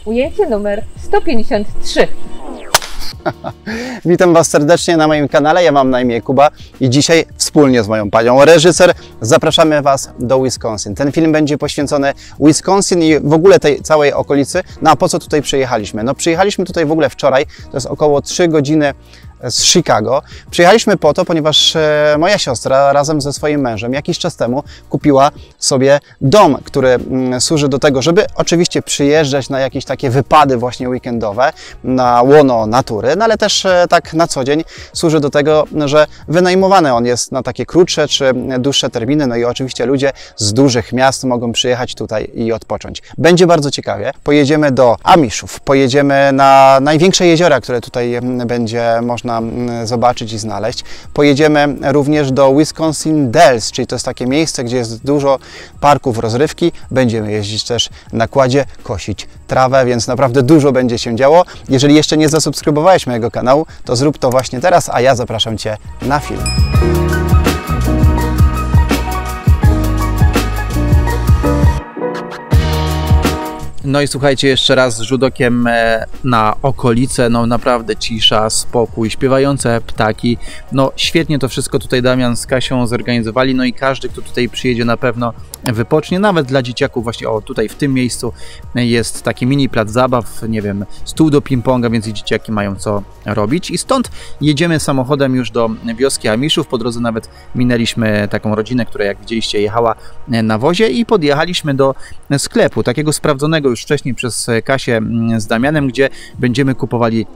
Ujęcie numer 153. Witam Was serdecznie na moim kanale, ja mam na imię Kuba i dzisiaj wspólnie z moją panią reżyser zapraszamy Was do Wisconsin. Ten film będzie poświęcony Wisconsin i w ogóle tej całej okolicy. No a po co tutaj przyjechaliśmy? No przyjechaliśmy tutaj w ogóle wczoraj, to jest około 3 godziny z Chicago. Przyjechaliśmy po to, ponieważ moja siostra razem ze swoim mężem jakiś czas temu kupiła sobie dom, który służy do tego, żeby oczywiście przyjeżdżać na jakieś takie wypady właśnie weekendowe, na łono natury, no ale też tak na co dzień służy do tego, że wynajmowany on jest na takie krótsze czy dłuższe terminy, no i oczywiście ludzie z dużych miast mogą przyjechać tutaj i odpocząć. Będzie bardzo ciekawie. Pojedziemy do Amishów, pojedziemy na największe jeziora, które tutaj będzie można zobaczyć i znaleźć. Pojedziemy również do Wisconsin Dells, czyli to jest takie miejsce, gdzie jest dużo parków rozrywki. Będziemy jeździć też na kładzie, kosić trawę, więc naprawdę dużo będzie się działo. Jeżeli jeszcze nie zasubskrybowałeś mojego kanału, to zrób to właśnie teraz, a ja zapraszam Cię na film. No i słuchajcie, jeszcze raz rzut okiem na okolice, no naprawdę cisza, spokój, śpiewające ptaki, no świetnie to wszystko tutaj Damian z Kasią zorganizowali, no i każdy, kto tutaj przyjedzie, na pewno wypocznie, nawet dla dzieciaków właśnie, o tutaj w tym miejscu jest taki mini plac zabaw, nie wiem, stół do ping-ponga, więc i dzieciaki mają co robić i stąd jedziemy samochodem już do wioski Amishów, po drodze nawet minęliśmy taką rodzinę, która jak widzieliście jechała na wozie i podjechaliśmy do sklepu, takiego sprawdzonego już wcześniej przez Kasię z Damianem, gdzie będziemy kupowali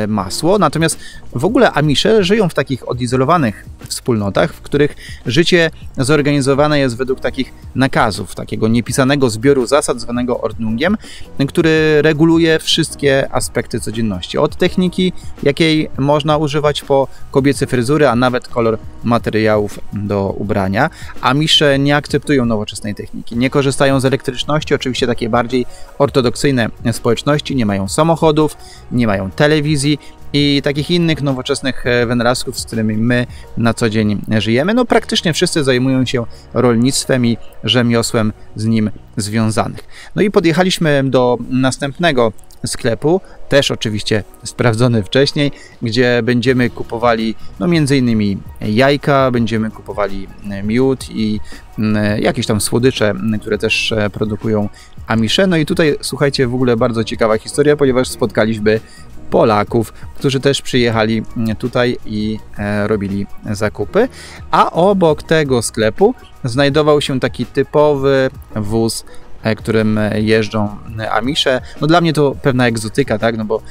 masło. Natomiast w ogóle Amisze żyją w takich odizolowanych wspólnotach, w których życie zorganizowane jest według takich nakazów, takiego niepisanego zbioru zasad zwanego ordnungiem, który reguluje wszystkie aspekty codzienności. Od techniki, jakiej można używać, po kobiece fryzury, a nawet kolor materiałów do ubrania. Amisze nie akceptują nowoczesnej techniki, nie korzystają z elektryczności, oczywiście takie bardziej ortodoksyjne społeczności, nie mają samochodów, nie mają telewizji i takich innych nowoczesnych wynalazków, z którymi my na co dzień żyjemy. No praktycznie wszyscy zajmują się rolnictwem i rzemiosłem z nim związanych. No i podjechaliśmy do następnego sklepu, też oczywiście sprawdzony wcześniej, gdzie będziemy kupowali no między innymi jajka, będziemy kupowali miód i jakieś tam słodycze, które też produkują Amisze. No i tutaj słuchajcie, w ogóle bardzo ciekawa historia, ponieważ spotkaliśmy Polaków, którzy też przyjechali tutaj i robili zakupy, a obok tego sklepu znajdował się taki typowy wóz, którym jeżdżą Amisze. No dla mnie to pewna egzotyka, tak? No bo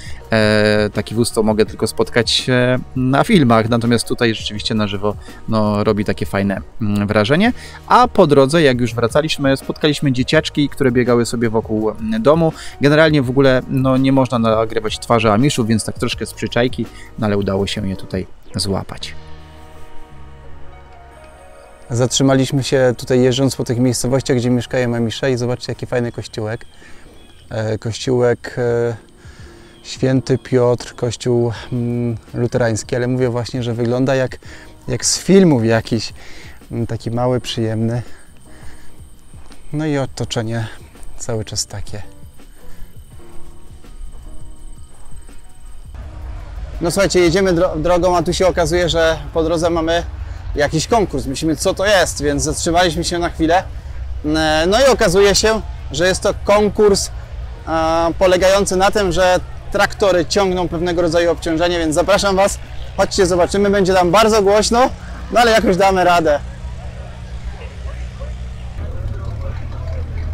taki wóz to mogę tylko spotkać na filmach, natomiast tutaj rzeczywiście na żywo no, robi takie fajne wrażenie. A po drodze, jak już wracaliśmy, spotkaliśmy dzieciaczki, które biegały sobie wokół domu. Generalnie w ogóle no, nie można nagrywać twarzy Amishów, więc tak troszkę z przyczajki, no ale udało się je tutaj złapać. Zatrzymaliśmy się tutaj jeżdżąc po tych miejscowościach, gdzie mieszkają Amisze i zobaczcie jaki fajny kościółek. Kościółek Święty Piotr, kościół luterański, ale mówię właśnie, że wygląda jak z filmów jakiś, taki mały, przyjemny. No i otoczenie cały czas takie. No słuchajcie, jedziemy drogą, a tu się okazuje, że po drodze mamy jakiś konkurs. Myślimy, co to jest, więc zatrzymaliśmy się na chwilę. No i okazuje się, że jest to konkurs polegający na tym, że traktory ciągną pewnego rodzaju obciążenie, więc zapraszam Was, chodźcie, zobaczymy, będzie tam bardzo głośno, no ale jakoś damy radę.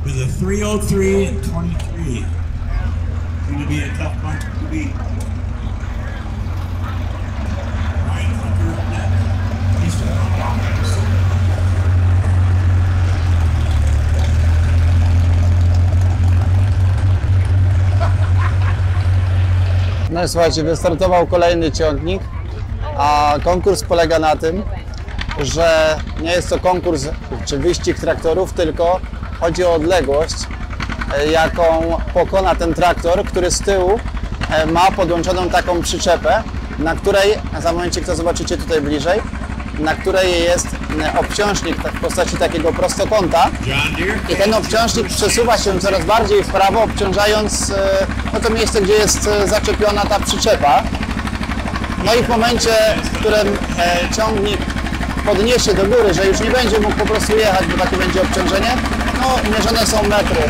With a 303 and 23. It's going to be a tough bunch to beat. Ryan Hunter up next. He's from No i słuchajcie, wystartował kolejny ciągnik, a konkurs polega na tym, że nie jest to konkurs czy wyścig traktorów, tylko chodzi o odległość, jaką pokona ten traktor, który z tyłu ma podłączoną taką przyczepę, na której, za momencik to zobaczycie tutaj bliżej, na której jest obciążnik w postaci takiego prostokąta. I ten obciążnik przesuwa się coraz bardziej w prawo, obciążając no, to miejsce, gdzie jest zaczepiona ta przyczepa. No i w momencie, w którym ciągnik podniesie do góry, że już nie będzie mógł po prostu jechać, bo takie będzie obciążenie, no mierzone są metry.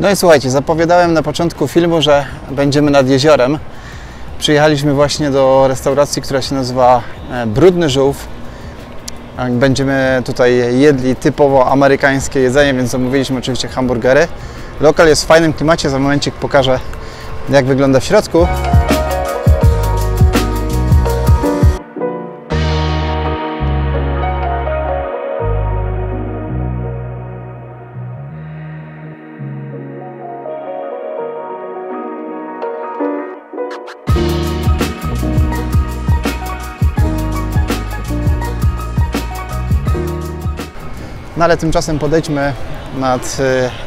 No i słuchajcie, zapowiadałem na początku filmu, że będziemy nad jeziorem. Przyjechaliśmy właśnie do restauracji, która się nazywa Brudny Żółw. Będziemy tutaj jedli typowo amerykańskie jedzenie, więc zamówiliśmy oczywiście hamburgery. Lokal jest w fajnym klimacie, za momencik pokażę, jak wygląda w środku. No ale tymczasem podejdźmy nad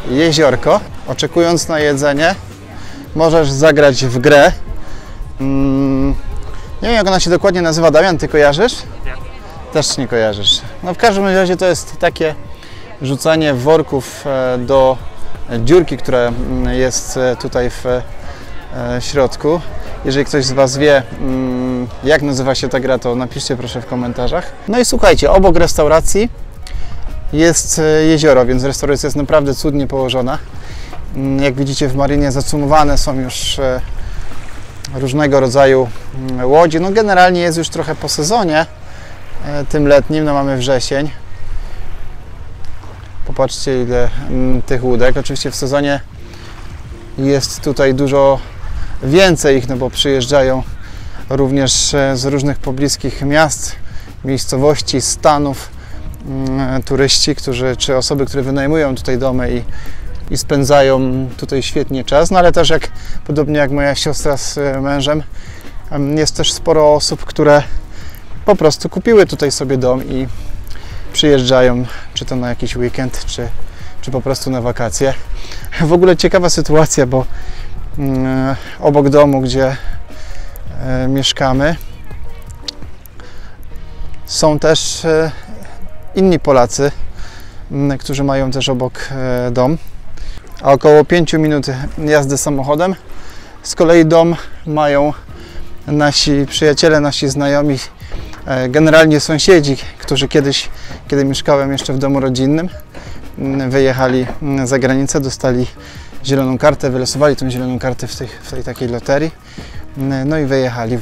jeziorko. Oczekując na jedzenie, możesz zagrać w grę. Nie wiem, jak ona się dokładnie nazywa, Damian, ty kojarzysz? Nie. Też nie kojarzysz. No w każdym razie to jest takie rzucanie worków do dziurki, która jest tutaj w środku. Jeżeli ktoś z Was wie, jak nazywa się ta gra, to napiszcie proszę w komentarzach. No i słuchajcie, obok restauracji jest jezioro, więc restauracja jest naprawdę cudnie położona. Jak widzicie, w marinie zacumowane są już różnego rodzaju łodzie. No generalnie jest już trochę po sezonie tym letnim, no mamy wrzesień. Popatrzcie, ile tych łódek. Oczywiście w sezonie jest tutaj dużo więcej ich, no bo przyjeżdżają również z różnych pobliskich miast, miejscowości, stanów turyści, czy osoby, które wynajmują tutaj domy i spędzają tutaj świetnie czas, no ale też podobnie jak moja siostra z mężem, jest też sporo osób, które po prostu kupiły tutaj sobie dom i przyjeżdżają, czy to na jakiś weekend, czy po prostu na wakacje. W ogóle ciekawa sytuacja, bo obok domu, gdzie mieszkamy, są też inni Polacy, którzy mają też obok dom, a około 5 minut jazdy samochodem. Z kolei dom mają nasi przyjaciele, nasi znajomi, generalnie sąsiedzi, którzy kiedyś, kiedy mieszkałem jeszcze w domu rodzinnym, wyjechali za granicę, dostali zieloną kartę, wylosowali tą zieloną kartę w tej takiej loterii, no i wyjechali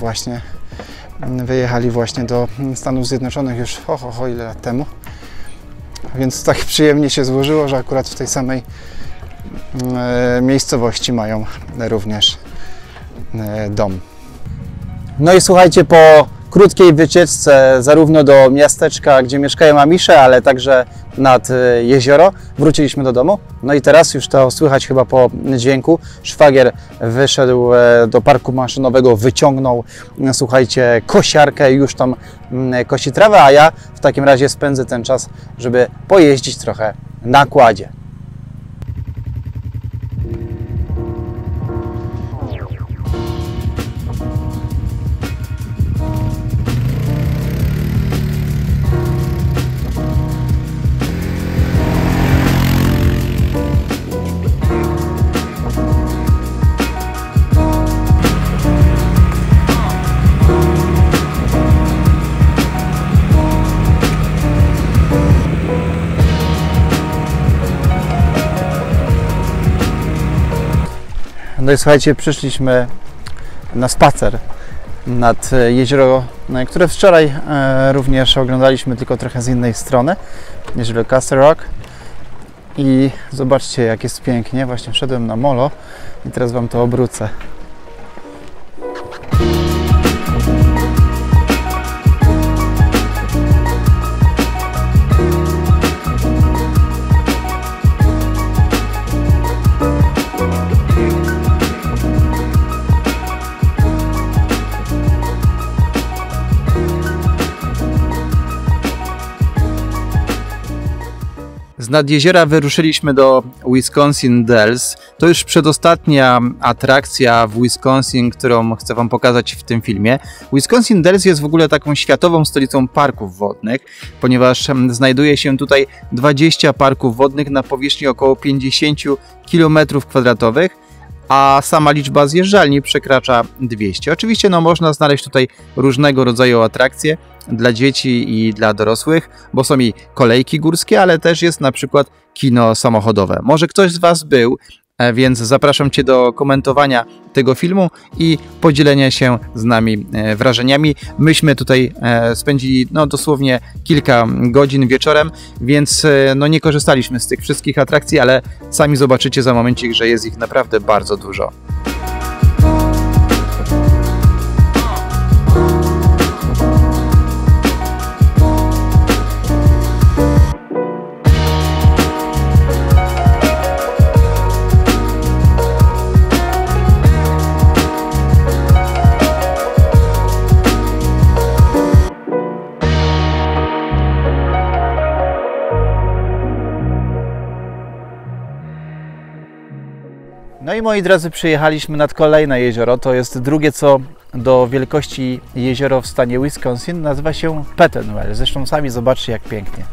właśnie do Stanów Zjednoczonych już ile lat temu. Więc tak przyjemnie się złożyło, że akurat w tej samej miejscowości mają również dom. No i słuchajcie, po krótkiej wycieczce zarówno do miasteczka, gdzie mieszkają Amisze, ale także nad jezioro, wróciliśmy do domu. No i teraz już to słychać chyba po dźwięku. Szwagier wyszedł do parku maszynowego, wyciągnął, słuchajcie, kosiarkę i już tam kosi trawę, a ja w takim razie spędzę ten czas, żeby pojeździć trochę na kładzie. No i słuchajcie, przyszliśmy na spacer nad jezioro, które wczoraj również oglądaliśmy, tylko trochę z innej strony, jezioro Castle Rock. I zobaczcie, jak jest pięknie. Właśnie wszedłem na molo i teraz Wam to obrócę. nad jeziora wyruszyliśmy do Wisconsin Dells. To już przedostatnia atrakcja w Wisconsin, którą chcę Wam pokazać w tym filmie. Wisconsin Dells jest w ogóle taką światową stolicą parków wodnych, ponieważ znajduje się tutaj 20 parków wodnych na powierzchni około 50 km², a sama liczba zjeżdżalni przekracza 200. Oczywiście można znaleźć tutaj różnego rodzaju atrakcje dla dzieci i dla dorosłych, bo są i kolejki górskie, ale też jest na przykład kino samochodowe. Może ktoś z Was był, więc zapraszam Cię do komentowania tego filmu i podzielenia się z nami wrażeniami. Myśmy tutaj spędzili dosłownie kilka godzin wieczorem, więc nie korzystaliśmy z tych wszystkich atrakcji, ale sami zobaczycie za momencik, że jest ich naprawdę bardzo dużo. No i moi drodzy, przyjechaliśmy nad kolejne jezioro. To jest drugie co do wielkości jezioro w stanie Wisconsin. Nazywa się Pettenwell. Zresztą sami zobaczcie, jak pięknie.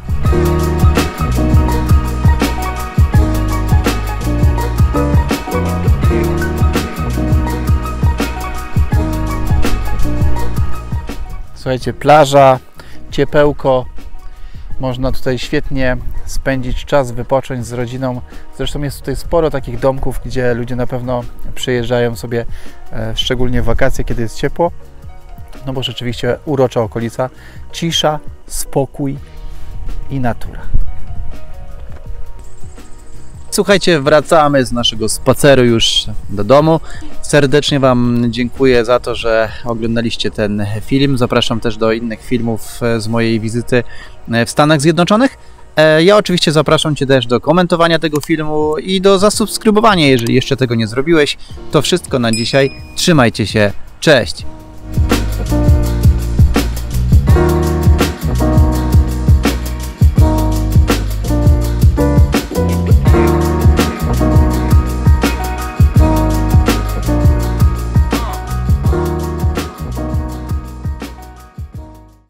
Słuchajcie, plaża, ciepełko. Można tutaj świetnie spędzić czas, wypocząć z rodziną. Zresztą jest tutaj sporo takich domków, gdzie ludzie na pewno przyjeżdżają sobie, szczególnie w wakacje, kiedy jest ciepło. No bo rzeczywiście urocza okolica, cisza, spokój i natura. Słuchajcie, wracamy z naszego spaceru już do domu. Serdecznie Wam dziękuję za to, że oglądaliście ten film. Zapraszam też do innych filmów z mojej wizyty w Stanach Zjednoczonych. Ja oczywiście zapraszam Cię też do komentowania tego filmu i do zasubskrybowania, jeżeli jeszcze tego nie zrobiłeś. To wszystko na dzisiaj. Trzymajcie się. Cześć!